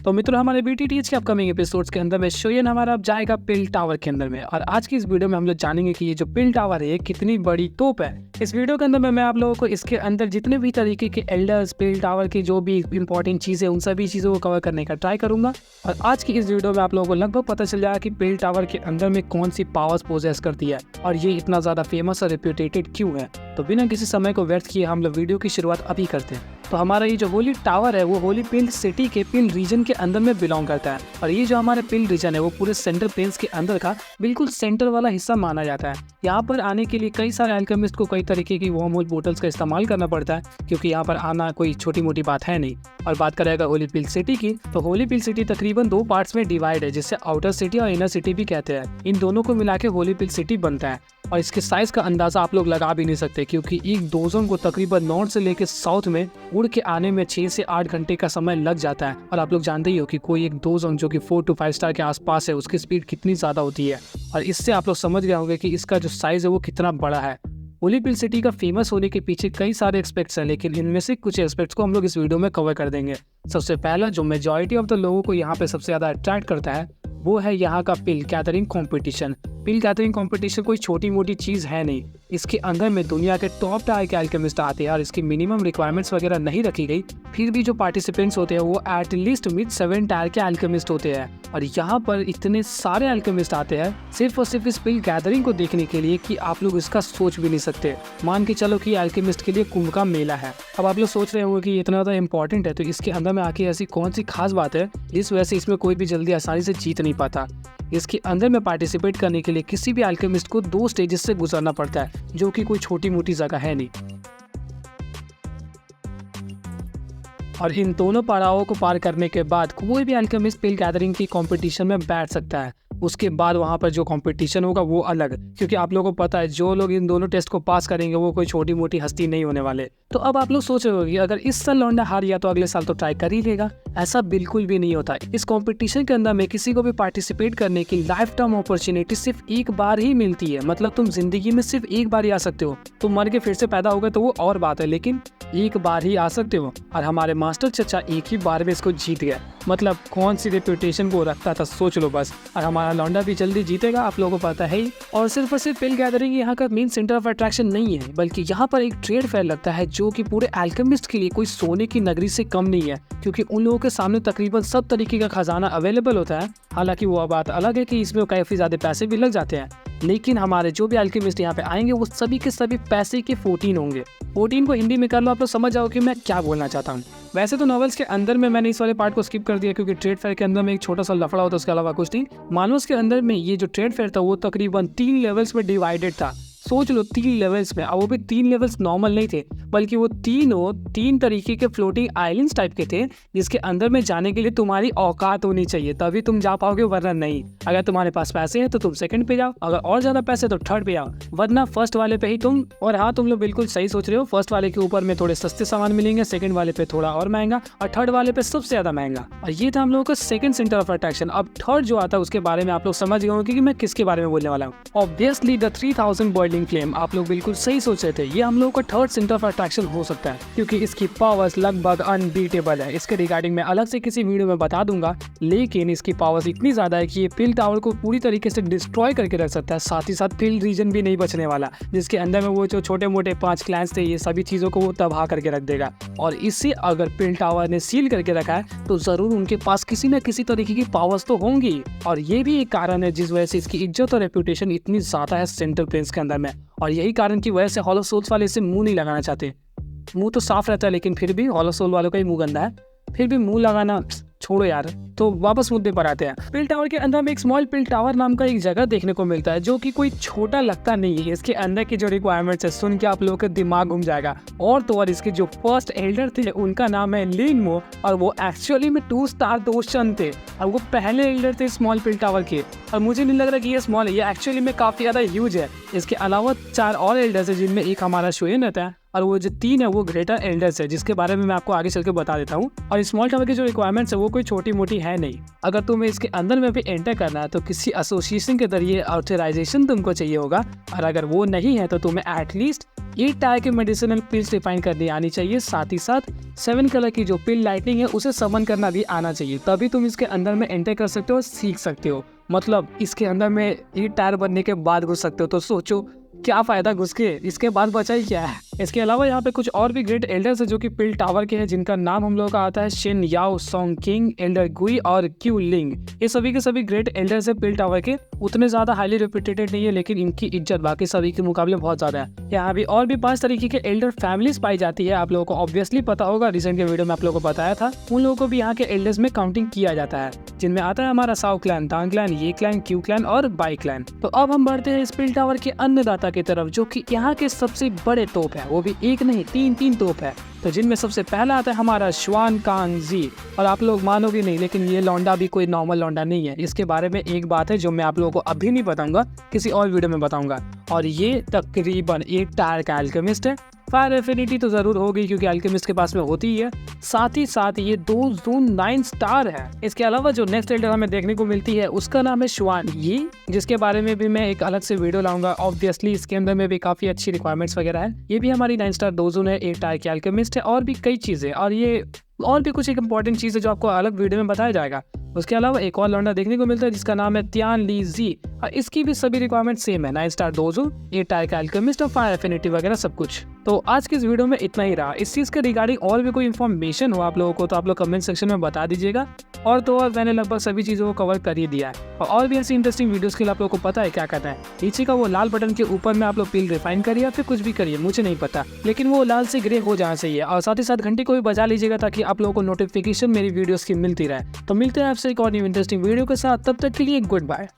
तो मित्रों, हमारे बीटीटीएच के अपकमिंग एपिसोड्स के अंदर में शोयन हमारा अब जाएगा पिल टावर के अंदर में। और आज की इस वीडियो में हम लोग जानेंगे कि ये जो पिल टावर है कितनी बड़ी तोप है। इस वीडियो के अंदर में मैं आप लोगों को इसके अंदर जितने भी तरीके के एल्डर्स, पिल टावर की जो भी इंपॉर्टेंट चीज़ें, उन सभी चीज़ों को कवर करने का ट्राई करूंगा। और आज की इस वीडियो में आप लोगों को लगभग पता चल जाएगा कि पिल टावर के अंदर में कौन सी पावर्स पोजेस करती है और ये इतना ज़्यादा फेमस और रेप्यूटेटेड क्यों है। तो बिना किसी समय को व्यर्थ किए हम लोग वीडियो की शुरुआत अभी करते हैं। तो हमारा ये जो होली टावर है वो होली पिल सिटी के पिल रीजन के अंदर में बिलोंग करता है। और ये जो हमारे पिल रीजन है वो पूरे सेंट्रल प्लेन्स के अंदर का बिल्कुल सेंटर वाला हिस्सा माना जाता है। यहाँ पर आने के लिए कई सारे अल्केमिस्ट को कई तरीके की वर्म होल पोर्टल्स का इस्तेमाल करना पड़ता है, क्योंकि यहाँ पर आना कोई छोटी मोटी बात है नहीं। और बात करेगा होली पिल सिटी की, तो होली पिल सिटी तकरीबन 2 पार्ट्स में डिवाइड है, जिससे आउटर सिटी और इनर सिटी भी कहते हैं। इन दोनों को मिला के होली पिल सिटी बनता है। और इसके साइज का अंदाजा आप लोग लगा भी नहीं सकते, क्योंकि एक डोजन को तकरीबन नॉर्थ से लेकर साउथ में उड़ के आने में 6 से 8 घंटे का समय लग जाता है। और आप लोग जानते ही हो कि कोई एक डोजन जो कि 4 to 5 स्टार के आसपास है, उसकी स्पीड कितनी ज़्यादा होती है। और इससे आप लोग समझ गए होंगे कि इसका जो साइज है वो कितना बड़ा है। होली पिल सिटी का फेमस होने के पीछे कई सारे एस्पेक्ट्स हैं, लेकिन इनमें से कुछ एस्पेक्ट्स को हम लोग इस वीडियो में कवर कर देंगे। सबसे पहला जो मेजॉरिटी ऑफ द लोगों को यहाँ पे सबसे ज़्यादा अट्रैक्ट करता है वो है यहाँ का पिल गैदरिंग कंपटीशन। पिल गैदरिंग कंपटीशन कोई छोटी मोटी चीज़ है नहीं। इसके अंदर में दुनिया के टॉप टायर के अल्केमिस्ट आते हैं और इसकी मिनिमम रिक्वायरमेंट्स वगैरह नहीं रखी गई। फिर भी जो पार्टिसिपेंट्स होते हैं वो एटलीस्ट मिड 7 टायर के अल्केमिस्ट होते हैं। और यहाँ पर इतने सारे अल्केमिस्ट आते हैं सिर्फ और सिर्फ इस पिल गैदरिंग को देखने के लिए कि आप लोग इसका सोच भी नहीं सकते। मान के चलो कि अल्केमिस्ट के लिए कुंभ का मेला है। अब आप लोग सोच रहे होंगे कि इतना ज़्यादा इंपॉर्टेंट है, तो इसके अंदर में आके ऐसी कौन सी खास बात है जिस वजह से इसमें कोई भी जल्दी आसानी से जीत नहीं पाता। इसके अंदर में पार्टिसिपेट करने के लिए किसी भी अल्केमिस्ट को 2 स्टेजेस से गुजरना पड़ता है, जो कि कोई छोटी मोटी जगह है नहीं। और इन दोनों पड़ावों को पार करने के बाद कोई भी अल्केमिस्ट पिल गैदरिंग की कंपटीशन में बैठ सकता है। उसके बाद वहाँ पर जो कंपटीशन होगा वो अलग, क्योंकि आप लोगों को पता है जो लोग इन दोनों टेस्ट को पास करेंगे वो कोई छोटी मोटी हस्ती नहीं होने वाले। तो अब आप लोग सोच रहे होंगे अगर इस साल लौंडा हार गया तो अगले साल तो ट्राई कर ही लेगा। ऐसा बिल्कुल भी नहीं होता। इस कंपटीशन के अंदर में किसी को भी पार्टिसिपेट करने की लाइफ टाइम अपॉर्चुनिटी सिर्फ एक बार ही मिलती है। मतलब तुम जिंदगी में सिर्फ एक बार ही आ सकते हो। तुम मर के फिर से पैदा हो गए तो वो और बात है, लेकिन एक बार ही आ सकते हो। और हमारे मास्टर चचा एक ही बार में इसको जीत गया। मतलब कौन सी रेप्यूटेशन को रखता था, सोच लो बस। और हमारा लौंडा भी जल्दी जीतेगा, आप लोगों को पता है ही। और सिर्फ पिल गैदरिंग यहाँ का मेन सेंटर ऑफ अट्रैक्शन नहीं है, बल्कि यहाँ पर एक ट्रेड फेयर लगता है जो कि पूरे अल्केमिस्ट के लिए कोई सोने की नगरी से कम नहीं है, क्योंकि उन लोगों के सामने तकरीबन सब तरीके का खजाना अवेलेबल होता है। हालांकि वो बात अलग है कि इसमें काफी ज्यादा पैसे भी लग जाते हैं, लेकिन हमारे जो भी अल्केमिस्ट यहाँ पे आएंगे वो सभी के सभी पैसे के 14 होंगे। 14 को हिंदी में कर लो, आप लोग समझ जाओ कि मैं क्या बोलना चाहता हूँ। वैसे तो नॉवेल्स के अंदर में मैंने इस वाले पार्ट को स्किप कर दिया, क्योंकि ट्रेड फेयर के अंदर में एक छोटा सा लफड़ा होता है, उसके अलावा कुछ नहीं। मानवस के अंदर में ये जो ट्रेड फेयर था वो तकरीबन 3 लेवल्स में डिवाइडेड था। सोच लो 3 लेवल्स में, और वो भी 3 लेवल्स नॉर्मल नहीं थे, बल्कि वो 3 तरीके के फ्लोटिंग आइलैंड्स टाइप के थे, जिसके अंदर में जाने के लिए तुम्हारी औकात होनी चाहिए, तभी तुम जा पाओगे, वरना नहीं। अगर तुम्हारे पास पैसे हैं तो तुम सेकंड पे जाओ, अगर और ज्यादा पैसे तो थर्ड पे जाओ, वरना फर्स्ट वाले पे ही तुम। और हाँ, तुम लोग बिल्कुल सही सोच रहे हो, फर्स्ट वाले के ऊपर में थोड़े सस्ते सामान मिलेंगे, सेकंड वाले पे थोड़ा और महंगा, और थर्ड वाले पे सबसे ज्यादा महंगा। और ये था हम लोगों का सेकंड सेंटर ऑफ अट्रैक्शन। अब थर्ड जो आता है उसके बारे में आप लोग समझ गए होंगे कि मैं किसके बारे में बोलने वाला हूँ। Obviously the 3000 boiling flame. आप लोग बिल्कुल सही सोच रहे थे, ये हम लोगों का थर्ड सेंटर ऑफ अट्रैक्शन हो सकता है, क्योंकि इसकी पावर्स लगभग अनबीटेबल है। इसके रिगार्डिंग मैं अलग से किसी वीडियो में बता दूंगा, लेकिन इसकी पावर्स इतनी ज्यादा है कि ये पिल टावर को पूरी तरीके से डिस्ट्रॉय करके रख सकता है। साथ ही साथ पिल रीजन भी नहीं बचने वाला, जिसके अंदर में वो जो छोटे मोटे 5 क्लैंस थे, ये सभी चीजों को वो तबाह करके रख देगा। और इससे अगर पिल टावर ने सील करके रखा है तो जरूर उनके पास किसी न किसी तरीके की पावर्स तो होंगी। और ये भी एक कारण है जिस वजह से इसकी इज्जत और रेप्यूटेशन इतनी ज्यादा है सेंट्रल प्लेन्स के अंदर में। और यही कारण की वजह से हॉलो सोल्स वाले इसे मुंह नहीं लगाना चाहते। मुंह तो साफ रहता है, लेकिन फिर भी हॉलो सोल वालों का ही मुंह गंदा है, फिर भी मुंह लगाना छोड़ो यार। तो वापस मुद्दे पर आते हैं। पिल टावर के अंदर में एक स्मॉल पिल टावर नाम का एक जगह देखने को मिलता है, जो कि कोई छोटा लगता नहीं है। इसके अंदर की जो रिक्वायरमेंट्स है सुन के आप लोगों का दिमाग घूम जाएगा। और तो और इसके जो फर्स्ट एल्डर थे उनका नाम है लिनमो, और वो एक्चुअली में 2 स्टार दोशन थे, और वो पहले एल्डर थे स्मॉल पिल टावर के। और मुझे नहीं लग रहा कि ये स्मॉल है, ये एक्चुअली में काफी ज्यादा ह्यूज है। इसके अलावा 4 और एल्डर्स है, जिनमें एक हमारा शोयन रहता है, और वो जो 3 है वो ग्रेटर एल्डर्स है, जिसके बारे में मैं आपको आगे चल के बता देता हूँ। और स्मॉल टावर की जो रिक्वायरमेंट्स है वो कोई छोटी मोटी है नहीं। अगर तुम्हें इसके अंदर में भी एंटर करना है तो किसी एसोसिएशन के जरिए ऑथराइजेशन तुमको चाहिए होगा, और अगर वो नहीं है तो तुम्हें एटलीस्ट 8 टायर के मेडिसिनल पिल्स डिफाइन करनी आनी चाहिए। साथ ही साथ 7 कलर की जो पिल लाइटिंग है उसे समन करना भी आना चाहिए, तभी तुम इसके अंदर में एंटर कर सकते हो, सीख सकते हो। मतलब इसके अंदर में 8 टायर बनने के बाद घुस सकते हो, तो सोचो क्या फायदा घुस के, इसके बाद बचा ही क्या है। इसके अलावा यहाँ पे कुछ और भी ग्रेट एल्डर्स है जो कि पिल टावर के हैं, जिनका नाम हम लोगों का आता है शिन याओ, सोंग किंग, एल्डर गुई और क्यू लिंग। ये सभी के सभी ग्रेट एल्डर्स है पिल टावर के, उतने ज्यादा हाईली रेपुटेटेड नहीं है, लेकिन इनकी इज्जत बाकी सभी के मुकाबले बहुत ज्यादा है। यहाँ भी और भी 5 तरीके के एल्डर फैमिलीज पाई जाती है, आप लोगों को ऑब्वियसली पता होगा, रिसेंट के वीडियो में आप लोगों को बताया था। उन लोगों को भी यहाँ के एल्डर्स में काउंटिंग किया जाता है, जिनमें आता है हमारा साओ क्लैन, तांग क्लैन, ये क्लैन, क्यू क्लैन और बाई क्लैन। तो अब हम बढ़ते हैं इस पिल टावर के अन्नदाता की तरफ, जो कि यहाँ के सबसे बड़े तोप है, वो भी एक नहीं 3 तोप है। तो जिनमें सबसे पहला आता है हमारा श्वान कांग जी। और आप लोग मानोगे नहीं, लेकिन ये लौंडा भी कोई नॉर्मल लौंडा नहीं है। इसके बारे में एक बात है जो मैं आप लोगों को अभी नहीं बताऊंगा, किसी और वीडियो में बताऊंगा। और ये तकरीबन 8 टायर का अल्केमिस्ट है। फायर एफिनिटी तो जरूर होगी क्योंकि अल्केमिस्ट के पास में होती ही है। साथ ही साथ ये 2 ज़ून 9 स्टार है। इसके अलावा जो नेक्स्ट एल्डर हमें देखने को मिलती है उसका नाम है श्वान ये, जिसके बारे में भी मैं एक अलग से वीडियो लाऊंगा। ऑब्वियसली इसके अंदर में भी काफी अच्छी रिक्वायरमेंट्स वगैरह है। ये भी हमारी 9 स्टार 2 ज़ून है, 8 टायर की अल्केमिस्ट है, और भी कई चीजें, और ये और भी कुछ एक इंपॉर्टेंट चीज है जो आपको अलग वीडियो में बताया जाएगा। उसके अलावा एक और लौंडा देखने को मिलता है जिसका नाम है त्यान ली जी, और इसकी भी सभी रिक्वायरमेंट सेम है, 9 स्टार 2 ज़ून, 8 टायर का अल्केमिस्ट और फायर एफिनिटी वगैरह सब कुछ। तो आज के इस वीडियो में इतना ही रहा। इस चीज के रिगार्डिंग और भी कोई इन्फॉर्मेशन हो आप लोगों को तो आप लोग कमेंट सेक्शन में बता दीजिएगा। और तो और मैंने लगभग सभी चीजों को कवर कर ही दिया है। और भी ऐसी इंटरेस्टिंग वीडियोस के लिए आप लोगों को पता है क्या करना है, नीचे का वो लाल बटन के ऊपर में आप लोग पिल रिफाइन करिए या फिर कुछ भी करिए, मुझे नहीं पता, लेकिन वो लाल से ग्रे हो जाना चाहिए। और साथ ही साथ घंटी को भी बजा लीजिएगा ताकि आप लोगों को नोटिफिकेशन मेरी वीडियोस की मिलती रहे। तो मिलते हैं आपसे एक और न्यू इंटरेस्टिंग वीडियो के साथ, तब तक के लिए गुड बाय।